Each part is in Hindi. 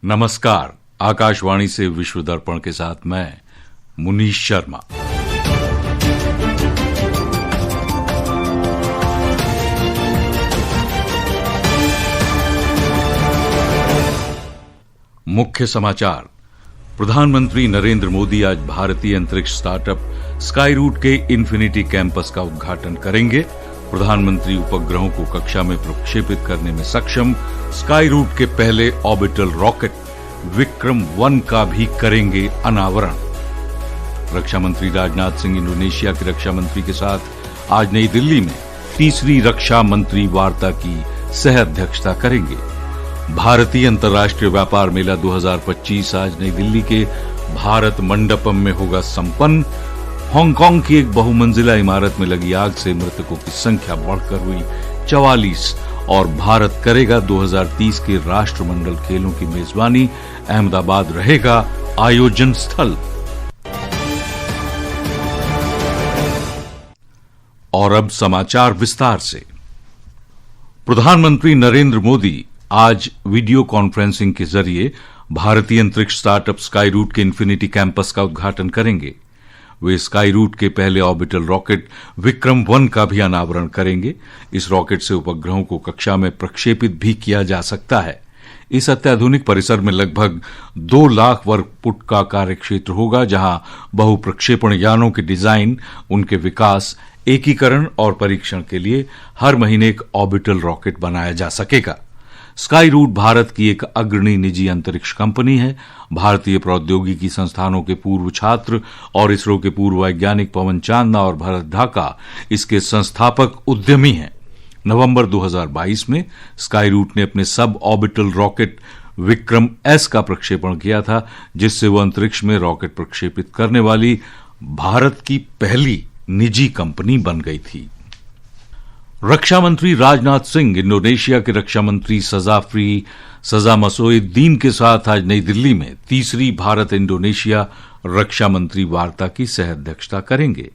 नमस्कार। आकाशवाणी से विश्व दर्पण के साथ मैं मुनीश शर्मा। मुख्य समाचार। प्रधानमंत्री नरेंद्र मोदी आज भारतीय अंतरिक्ष स्टार्टअप स्काईरूट के इन्फिनिटी कैंपस का उद्घाटन करेंगे। प्रधानमंत्री उपग्रहों को कक्षा में प्रक्षेपित करने में सक्षम स्काईरूट के पहले ऑर्बिटल रॉकेट विक्रम 1 का भी करेंगे अनावरण। रक्षा मंत्री राजनाथ सिंह इंडोनेशिया के रक्षा मंत्री के साथ आज नई दिल्ली में तीसरी रक्षा मंत्री वार्ता की सह अध्यक्षता करेंगे। भारतीय अंतर्राष्ट्रीय व्यापार मेला 2025 आज नई दिल्ली के भारत मंडपम में होगा संपन्न। हांगकांग की एक बहुमंजिला इमारत में लगी आग से मृतकों की संख्या बढ़कर हुई 44 और भारत करेगा 2030 के राष्ट्रमंडल खेलों की मेजबानी। अहमदाबाद रहेगा आयोजन स्थल। और अब समाचार विस्तार से। प्रधानमंत्री नरेंद्र मोदी आज वीडियो कॉन्फ्रेंसिंग के जरिए भारतीय अंतरिक्ष स्टार्टअप स्काईरूट के इन्फिनिटी कैंपस का उद्घाटन करेंगे। वे स्काईरूट के पहले ऑर्बिटल रॉकेट विक्रम 1 का भी अनावरण करेंगे। इस रॉकेट से उपग्रहों को कक्षा में प्रक्षेपित भी किया जा सकता है। इस अत्याधुनिक परिसर में लगभग 2 लाख वर्ग फुट का कार्यक्षेत्र होगा, जहां बहुप्रक्षेपण यानों के डिजाइन, उनके विकास, एकीकरण और परीक्षण के लिए हर महीने एक ऑर्बिटल रॉकेट बनाया जा सकेगा। स्काईरूट भारत की एक अग्रणी निजी अंतरिक्ष कंपनी है। भारतीय प्रौद्योगिकी संस्थानों के पूर्व छात्र और इसरो के पूर्व वैज्ञानिक पवन चांदना और भरत ढाका इसके संस्थापक उद्यमी हैं। नवंबर 2022 में स्काईरूट ने अपने sub orbital rocket Vikram S का प्रक्षेपण किया था, जिससे वो अंतरिक्ष में रॉकेट प्रक्षेपित करने वाली भारत की पहली निजी कंपनी बन गई थी। रक्षा मंत्री राजनाथ सिंह इंडोनेशिया के रक्षा मंत्री सजा मसोइद्दीन के साथ आज नई दिल्ली में तीसरी भारत इंडोनेशिया रक्षा मंत्री वार्ता की सह अध्यक्षता करेंगे।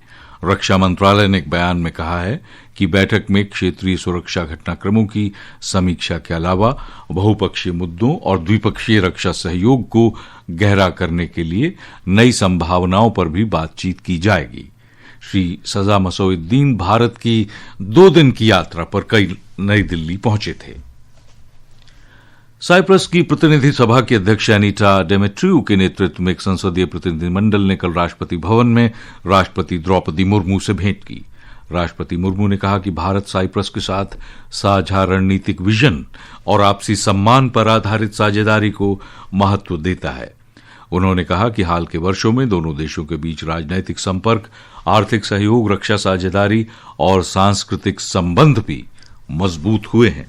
रक्षा मंत्रालय ने एक बयान में कहा है कि बैठक में क्षेत्रीय सुरक्षा घटनाक्रमों की समीक्षा के अलावा बहुपक्षीय मुद्दों और द्विपक्षीय रक्षा सहयोग को गहरा करने के लिए नई संभावनाओं पर भी बातचीत की जाएगी। श्री सजा मसोइद्दीन भारत की 2 दिन की यात्रा पर कल नई दिल्ली पहुंचे थे। साइप्रस की प्रतिनिधि सभा की अध्यक्ष एनीटा डेमेट्रियू के नेतृत्व में एक संसदीय प्रतिनिधिमंडल ने कल राष्ट्रपति भवन में राष्ट्रपति द्रौपदी मुर्मू से भेंट की। राष्ट्रपति मुर्मू ने कहा कि भारत साइप्रस के साथ साझा रणनीतिक विजन और आपसी सम्मान पर आधारित साझेदारी को महत्व देता है। उन्होंने कहा कि हाल के वर्षों में दोनों देशों के बीच राजनैतिक संपर्क, आर्थिक सहयोग, रक्षा साझेदारी और सांस्कृतिक संबंध भी मजबूत हुए हैं।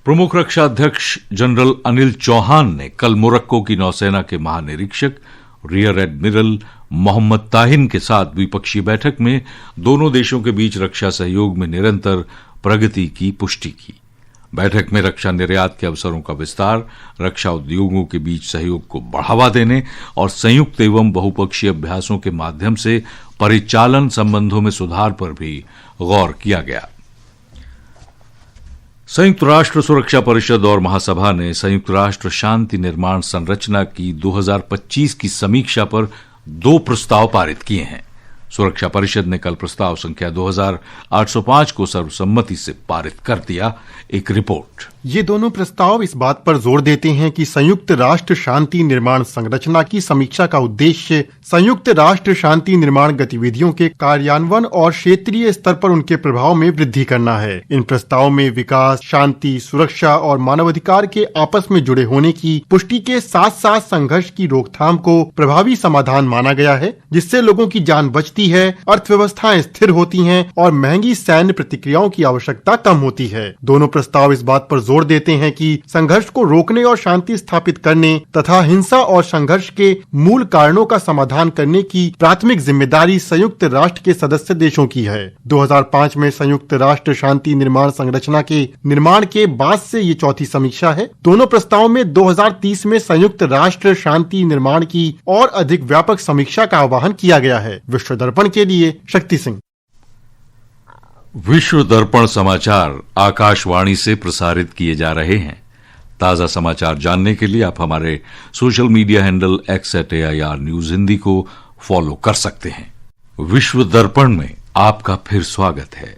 प्रमुख रक्षा अध्यक्ष जनरल अनिल चौहान ने कल मोरक्को की नौसेना के महानिरीक्षक रियर एडमिरल मोहम्मद ताहिन के साथ द्विपक्षीय बैठक में दोनों देशों के बीच रक्षा सहयोग में निरंतर प्रगति की पुष्टि की। बैठक में रक्षा निर्यात के अवसरों का विस्तार, रक्षा उद्योगों के बीच सहयोग को बढ़ावा देने और संयुक्त एवं बहुपक्षीय अभ्यासों के माध्यम से परिचालन संबंधों में सुधार पर भी गौर किया गया। संयुक्त राष्ट्र सुरक्षा परिषद और महासभा ने संयुक्त राष्ट्र शांति निर्माण संरचना की 2025 की समीक्षा पर 2 प्रस्ताव पारित किए हैं। सुरक्षा परिषद ने कल प्रस्ताव संख्या 2805 को सर्वसम्मति से पारित कर दिया। एक रिपोर्ट। ये दोनों प्रस्ताव इस बात पर जोर देते हैं कि संयुक्त राष्ट्र शांति निर्माण संरचना की समीक्षा का उद्देश्य संयुक्त राष्ट्र शांति निर्माण गतिविधियों के कार्यान्वयन और क्षेत्रीय स्तर पर उनके प्रभाव में वृद्धि करना है। इन प्रस्तावों में विकास, शांति, सुरक्षा और मानवाधिकार के आपस में जुड़े होने की पुष्टि के साथ साथ संघर्ष की रोकथाम को प्रभावी समाधान माना गया है, जिससे लोगों की जान बचती है, अर्थव्यवस्थाएं स्थिर होती हैं और महंगी सैन्य प्रतिक्रियाओं की आवश्यकता कम होती है। दोनों प्रस्ताव इस बात पर जोर देते हैं कि संघर्ष को रोकने और शांति स्थापित करने तथा हिंसा और संघर्ष के मूल कारणों का समाधान करने की प्राथमिक जिम्मेदारी संयुक्त राष्ट्र के सदस्य देशों की है। 2005 में संयुक्त राष्ट्र शांति निर्माण संरचना के निर्माण के बाद से ये चौथी समीक्षा है। दोनों प्रस्तावों में 2030 में संयुक्त राष्ट्र शांति निर्माण की और अधिक व्यापक समीक्षा का आह्वान किया गया है। विश्व दर्पण के लिए शक्ति सिंह। विश्व दर्पण समाचार आकाशवाणी से प्रसारित किए जा रहे हैं। ताजा समाचार जानने के लिए आप हमारे social media handle x@AIR news Hindi को फॉलो कर सकते हैं। विश्व दर्पण में आपका फिर स्वागत है।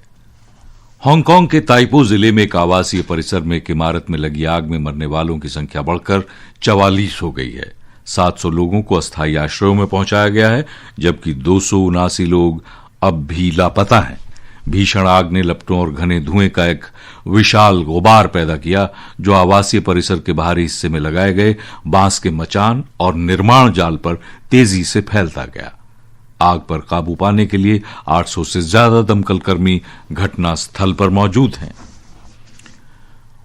हांगकांग के ताइपो जिले में एक आवासीय परिसर में एक इमारत में लगी आग में मरने वालों की संख्या बढ़कर 44 हो गई है। 700 लोगों को अस्थायी आश्रयों में पहुंचाया गया है, जबकि 279 लोग अब भी लापता हैं। भीषण आग ने लपटों और घने धुएं का एक विशाल गुबार पैदा किया, जो आवासीय परिसर के बाहरी हिस्से में लगाए गए बांस के मचान और निर्माण जाल पर तेजी से फैलता गया। आग पर काबू पाने के लिए 800 से ज्यादा दमकल कर्मी घटनास्थल पर मौजूद हैं।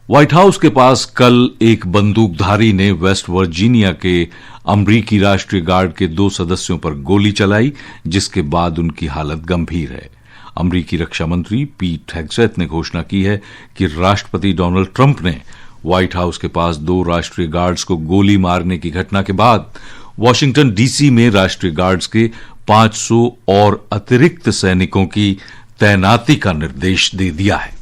व्हाइट हाउस के पास कल एक बंदूकधारी ने वेस्ट वर्जीनिया के अमरीकी राष्ट्रीय गार्ड के 2 सदस्यों पर गोली चलाई, जिसके बाद उनकी हालत गंभीर है। अमरीकी रक्षा मंत्री पीट हेग्सेथ ने घोषणा की है कि राष्ट्रपति डोनाल्ड ट्रंप ने व्हाइट हाउस के पास 2 राष्ट्रीय गार्ड्स को गोली मारने की घटना के बाद वॉशिंगटन डीसी में राष्ट्रीय गार्ड्स के 500 और अतिरिक्त सैनिकों की तैनाती का निर्देश दे दिया है।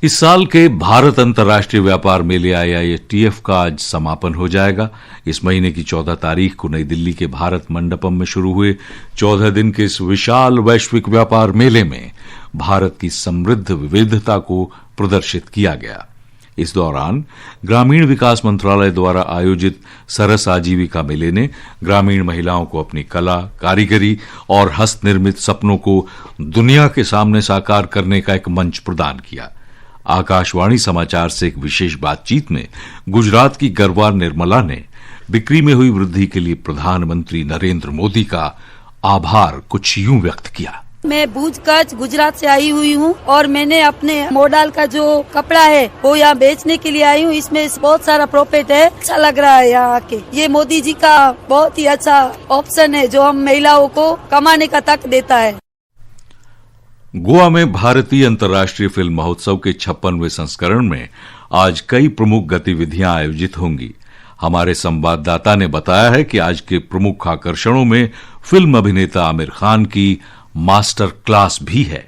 इस साल के भारत अंतर्राष्ट्रीय व्यापार मेले IITF का आज समापन हो जाएगा। इस महीने की 14 तारीख को नई दिल्ली के भारत मंडपम में शुरू हुए 14 दिन के इस विशाल वैश्विक व्यापार मेले में भारत की समृद्ध विविधता को प्रदर्शित किया गया। इस दौरान ग्रामीण विकास मंत्रालय द्वारा आयोजित सरस आजीविका मेले ने ग्रामीण महिलाओं को अपनी कला, कारीगरी और हस्तनिर्मित सपनों को दुनिया के सामने साकार करने का एक मंच प्रदान किया। आकाशवाणी समाचार से एक विशेष बातचीत में गुजरात की गरवा निर्मला ने बिक्री में हुई वृद्धि के लिए प्रधानमंत्री नरेंद्र मोदी का आभार कुछ यूं व्यक्त किया। मैं भुज कच्छ गुजरात से आई हुई हूँ और मैंने अपने मॉडल का जो कपड़ा है वो यहाँ बेचने के लिए आई हूँ। इसमें बहुत सारा प्रॉफिट है, अच्छा लग रहा है यहाँ आके। ये मोदी जी का बहुत ही अच्छा ऑप्शन है जो हम महिलाओं को कमाने का तक देता है। गोवा में भारतीय अंतर्राष्ट्रीय फिल्म महोत्सव के 56वें संस्करण में आज कई प्रमुख गतिविधियां आयोजित होंगी। हमारे संवाददाता ने बताया है कि आज के प्रमुख आकर्षणों में फिल्म अभिनेता आमिर खान की मास्टर क्लास भी है।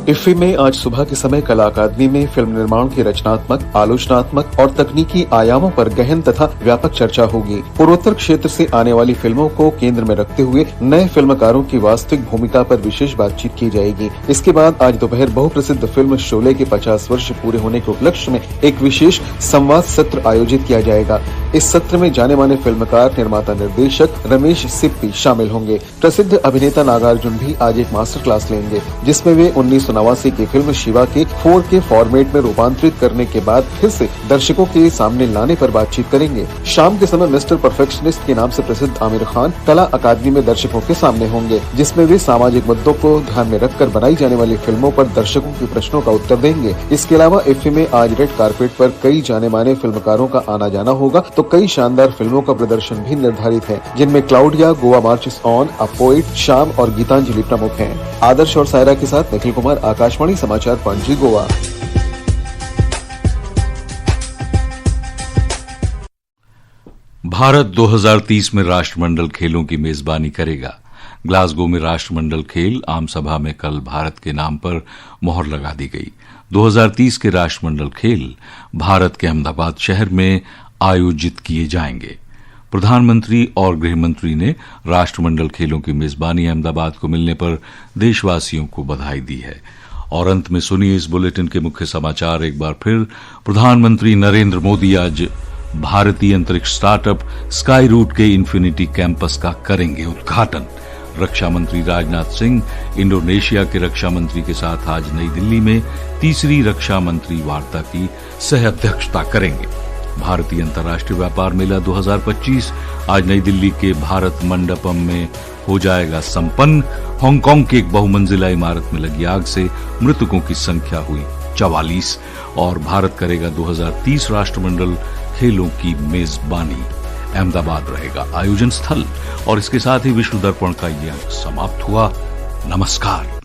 इफ्फी में आज सुबह के समय कला अकादमी में फिल्म निर्माण के रचनात्मक, आलोचनात्मक और तकनीकी आयामों पर गहन तथा व्यापक चर्चा होगी। पूर्वोत्तर क्षेत्र से आने वाली फिल्मों को केंद्र में रखते हुए नए फिल्मकारों की वास्तविक भूमिका पर विशेष बातचीत की जाएगी। इसके बाद आज दोपहर बहुप्रसिद्ध फिल्म शोले के 50 वर्ष पूरे होने के उपलक्ष्य में एक विशेष संवाद सत्र आयोजित किया जाएगा। इस सत्र में जाने माने फिल्मकार, निर्माता, निर्देशक रमेश सिप्पी शामिल होंगे। प्रसिद्ध अभिनेता नागार्जुन भी आज एक मास्टर क्लास लेंगे, जिसमें वे 1989 की फिल्म शिवा के 4K फॉर्मेट में रूपांतरित करने के बाद फिर से दर्शकों के सामने लाने पर बातचीत करेंगे। शाम के समय मिस्टर परफेक्शनिस्ट के नाम से प्रसिद्ध आमिर खान कला अकादमी में दर्शकों के सामने होंगे, जिसमें वे सामाजिक मुद्दों को ध्यान में रखकर बनाई जाने वाली फिल्मों पर दर्शकों के प्रश्नों का उत्तर देंगे। इसके अलावा इफ्फी में आज रेड कारपेट पर कई जाने माने फिल्मकारों का आना जाना होगा, तो कई शानदार फिल्मों का प्रदर्शन भी निर्धारित है, जिनमें Claudia, Goa marches on, a poet, शाम और गीतांजलि प्रमुख हैं। आदर्श और सायरा के साथ निखिल कुमार, आकाशवाणी समाचार, पणजी, गोवा। भारत 2030 में राष्ट्रमंडल खेलों की मेजबानी करेगा। ग्लासगो में राष्ट्रमंडल खेल आम सभा में कल भारत के नाम पर मोहर लगा दी गई। 2030 के राष्ट्रमंडल खेल भारत के अहमदाबाद शहर में आयोजित किए जाएंगे। प्रधानमंत्री और गृहमंत्री ने राष्ट्रमंडल खेलों की मेजबानी अहमदाबाद को मिलने पर देशवासियों को बधाई दी है। और अंत में सुनिए इस बुलेटिन के मुख्य समाचार एक बार फिर। प्रधानमंत्री नरेंद्र मोदी आज भारतीय अंतरिक्ष स्टार्टअप स्काई रूट के इन्फिनिटी कैंपस का करेंगे उद्घाटन। रक्षा मंत्री राजनाथ सिंह इंडोनेशिया के रक्षा मंत्री के साथ आज नई दिल्ली में तीसरी रक्षा मंत्री वार्ता की सह अध्यक्षता करेंगे। भारतीय अंतर्राष्ट्रीय व्यापार मेला 2025 आज नई दिल्ली के भारत मंडपम में हो जाएगा संपन्न। हांगकांग की एक बहुमंजिला इमारत में लगी आग से मृतकों की संख्या हुई 44 और भारत करेगा 2030 राष्ट्रमंडल खेलों की मेजबानी। अहमदाबाद रहेगा आयोजन स्थल। और इसके साथ ही विश्व दर्पण का यह अंक समाप्त हुआ। नमस्कार।